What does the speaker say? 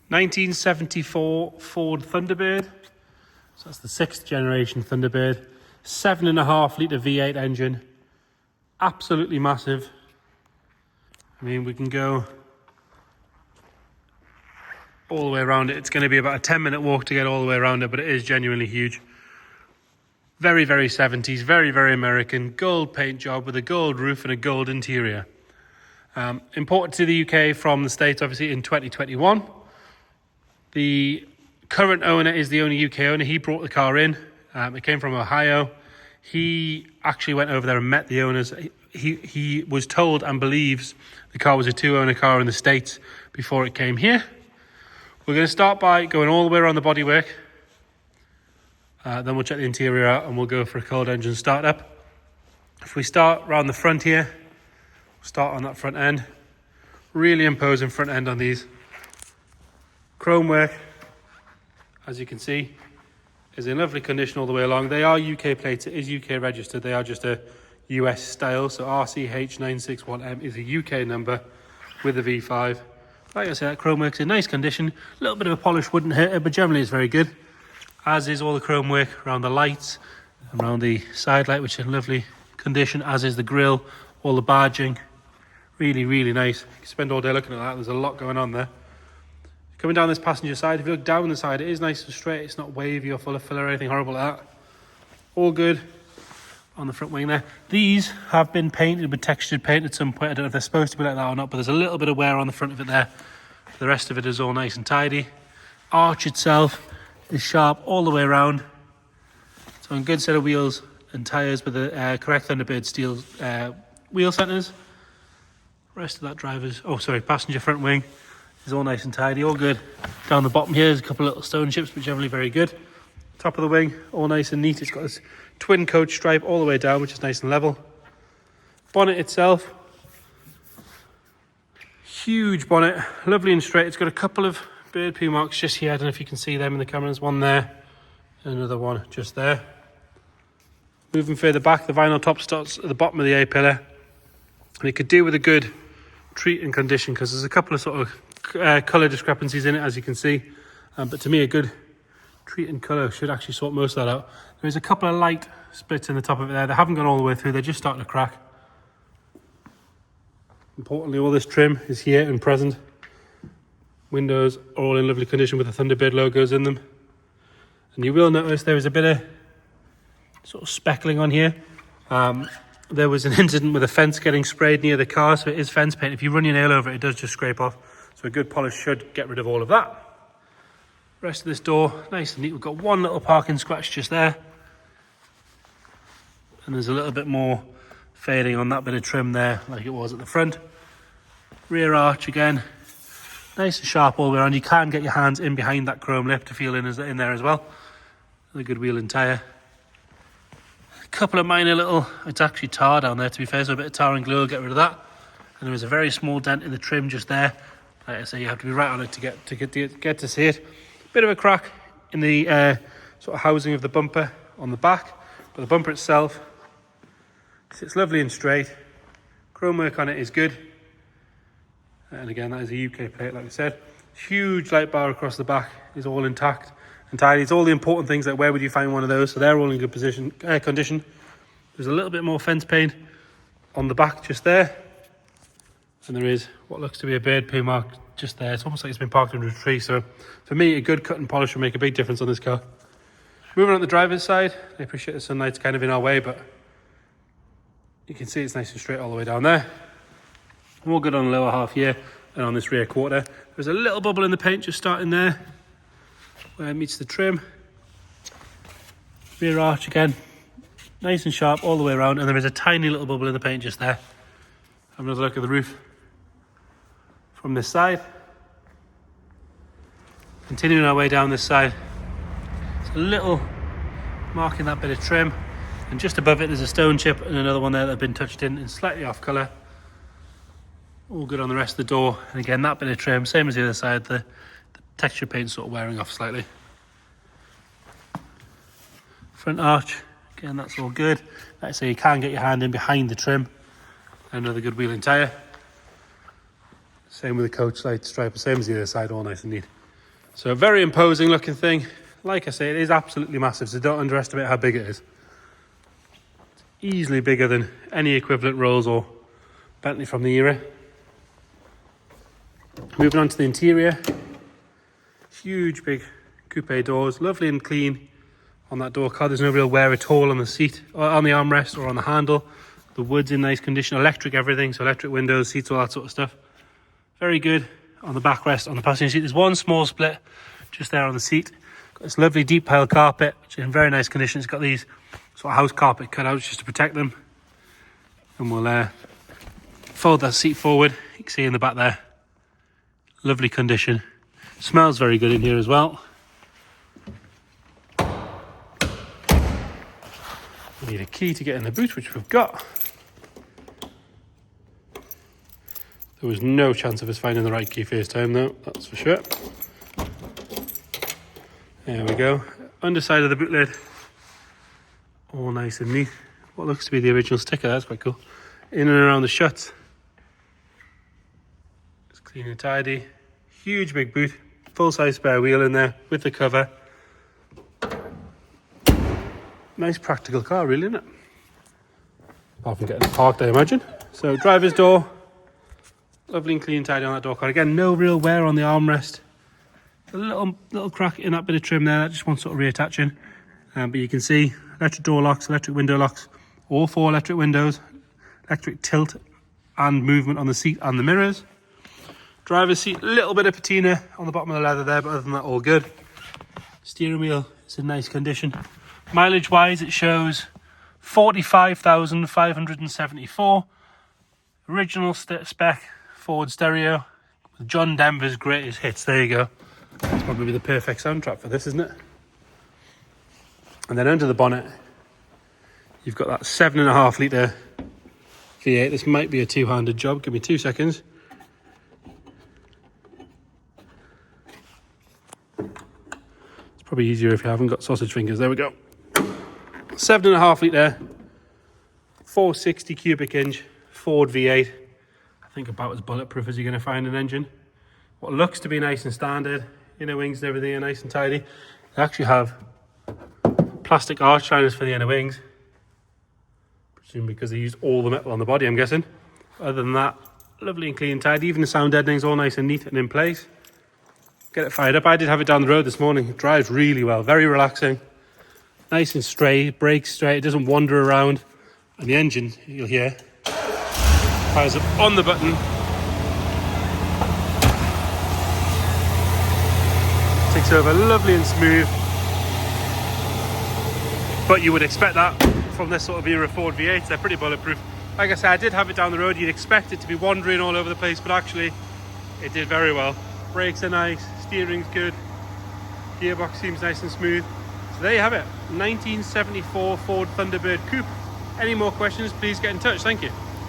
1974 Ford Thunderbird. So that's the 6th generation Thunderbird. 7.5 litre V8 engine. Absolutely massive. I mean, we can go all the way around it. It's going to be about a 10-minute walk to get all the way around it, but it is genuinely huge. Very, very 70s, very, very American. Gold paint job with a gold roof and a gold interior. Imported to the UK from the States, obviously, in 2021. The current owner is the only UK owner. He brought the car in. It came from Ohio. He actually went over there and met the owners. He was told and believes the car was a 2-owner car in the States before it came here. We're going to start by going all the way around the bodywork. Then we'll check the interior out and we'll go for a cold engine startup. If we start around the front here, we'll start on that front end. Really imposing front end on these. Chrome work, as you can see, is in lovely condition all the way along. They are UK plates, it is UK registered. They are just a US style, so RCH961M is a UK number with a V5. Like I said, that chrome work's in nice condition. A little bit of a polish wouldn't hurt it, but generally it's very good. As is all the chrome work around the lights, around the side light, which is in lovely condition, as is the grille, all the badging. Really, really nice. You can spend all day looking at that. There's a lot going on there. Coming down this passenger side, if you look down the side, it is nice and straight. It's not wavy or full of filler or anything horrible like that. All good on the front wing there. These have been painted with textured paint at some point. I don't know if they're supposed to be like that or not, but there's a little bit of wear on the front of it there. The rest of it is all nice and tidy. Arch itself is sharp all the way around. It's on a good set of wheels and tyres with the correct Thunderbird steel wheel centres. Rest of that passenger front wing is all nice and tidy, all good. Down the bottom here, there's a couple of little stone chips, but generally very good. Top of the wing, all nice and neat. It's got this twin coach stripe all the way down, which is nice and level. Bonnet itself, huge bonnet, lovely and straight. It's got a couple of bird poo marks just here. I don't know if you can see them in the camera. There's one there, and another one just there. Moving further back, the vinyl top starts at the bottom of the A-pillar. And it could do with a good treat and condition, because there's a couple of sort of colour discrepancies in it, as you can see. But to me, a good treat and colour should actually sort most of that out. There's a couple of light splits in the top of it there. They haven't gone all the way through. They're just starting to crack. Importantly, all this trim is here and present. Windows are all in lovely condition with the Thunderbird logos in them. And you will notice there is a bit of sort of speckling on here. There was an incident with a fence getting sprayed near the car, so it is fence paint. If you run your nail over it, it does just scrape off. So a good polish should get rid of all of that. Rest of this door, nice and neat. We've got one little parking scratch just there. And there's a little bit more fading on that bit of trim there, like it was at the front. Rear arch again, nice and sharp all the way around. You can get your hands in behind that chrome lip to feel in there as well. A good wheel and tyre. A couple of minor little, it's actually tar down there to be fair, so a bit of tar and glue will get rid of that. And there is a very small dent in the trim just there. Like I say, you have to be right on it to get to see it. Bit of a crack in the sort of housing of the bumper on the back, but the bumper itself sits lovely and straight. Chrome work on it is good. And again, that is a UK plate, like I said. Huge light bar across the back is all intact and tidy. It's all the important things, like where would you find one of those? So they're all in good condition. There's a little bit more fence paint on the back just there. And there is what looks to be a bird poo mark just there. It's almost like it's been parked under a tree. So for me, a good cut and polish will make a big difference on this car. Moving on the driver's side, I appreciate the sunlight's kind of in our way, but you can see it's nice and straight all the way down there. All good on the lower half here and on this rear quarter. There's a little bubble in the paint just starting there where it meets the trim. Rear arch again, nice and sharp all the way around, and there is a tiny little bubble in the paint just there. Have another look at the roof from this side. Continuing our way down this side, it's a little mark in that bit of trim, and just above it there's a stone chip and another one there that have been touched in and slightly off colour. All good on the rest of the door, and again that bit of trim, same as the other side, the texture paint sort of wearing off slightly. Front arch, again that's all good. Like I say, you can get your hand in behind the trim. Another good wheel and tyre. Same with the coach light stripe, same as the other side, all nice and neat. So a very imposing looking thing. Like I say, it is absolutely massive, so don't underestimate how big it is. It's easily bigger than any equivalent Rolls or Bentley from the era. Moving on to the interior. Huge big coupe doors, lovely and clean on that door card. There's no real wear at all on the seat, or on the armrest or on the handle. The wood's in nice condition, electric everything, so electric windows, seats, all that sort of stuff. Very good on the backrest on the passenger seat. There's one small split just there on the seat. Got this lovely deep pile carpet, which is in very nice condition. It's got these sort of house carpet cutouts just to protect them. And we'll fold that seat forward. You can see in the back there, lovely condition. Smells very good in here as well. We need a key to get in the boot, which we've got. There was no chance of us finding the right key first time though, that's for sure. There we go. Underside of the boot lid, all nice and neat. What looks to be the original sticker, that's quite cool. In and around the shuts. It's clean and tidy. Huge big boot, full-size spare wheel in there with the cover. Nice practical car really, isn't it? Apart from getting it parked, I imagine. So driver's door, lovely and clean and tidy on that door card. Again, no real wear on the armrest. A little crack in that bit of trim there, that just wants sort of reattaching. But you can see electric door locks, electric window locks, all 4 electric windows, electric tilt and movement on the seat and the mirrors. Driver's seat, a little bit of patina on the bottom of the leather there, but other than that, all good. Steering wheel is in nice condition. Mileage wise, it shows 45,574. Original spec Ford stereo with John Denver's greatest hits. There you go. That's probably the perfect soundtrack for this, isn't it? And then under the bonnet, you've got that 7.5 litre V8. This might be a two-handed job. Give me 2 seconds. It's probably easier if you haven't got sausage fingers. There we go. 7.5 litre, 460 cubic inch Ford V8. I think about as bulletproof as you're going to find an engine. What looks to be nice and standard. Inner wings and everything are nice and tidy. They actually have plastic arch liners for the inner wings. Presumably because they used all the metal on the body, I'm guessing. Other than that, lovely and clean and tidy. Even the sound deadening's all nice and neat and in place. Get it fired up. I did have it down the road this morning. It drives really well, very relaxing. Nice and straight, brakes straight, it doesn't wander around. And the engine, you'll hear, fires up on the button. Takes over lovely and smooth. But you would expect that from this sort of era Ford V8s, they're pretty bulletproof. Like I said, I did have it down the road, you'd expect it to be wandering all over the place, but actually, it did very well. Brakes are nice, steering's good, gearbox seems nice and smooth. So there you have it, 1974 Ford Thunderbird Coupe. Any more questions, please get in touch. Thank you.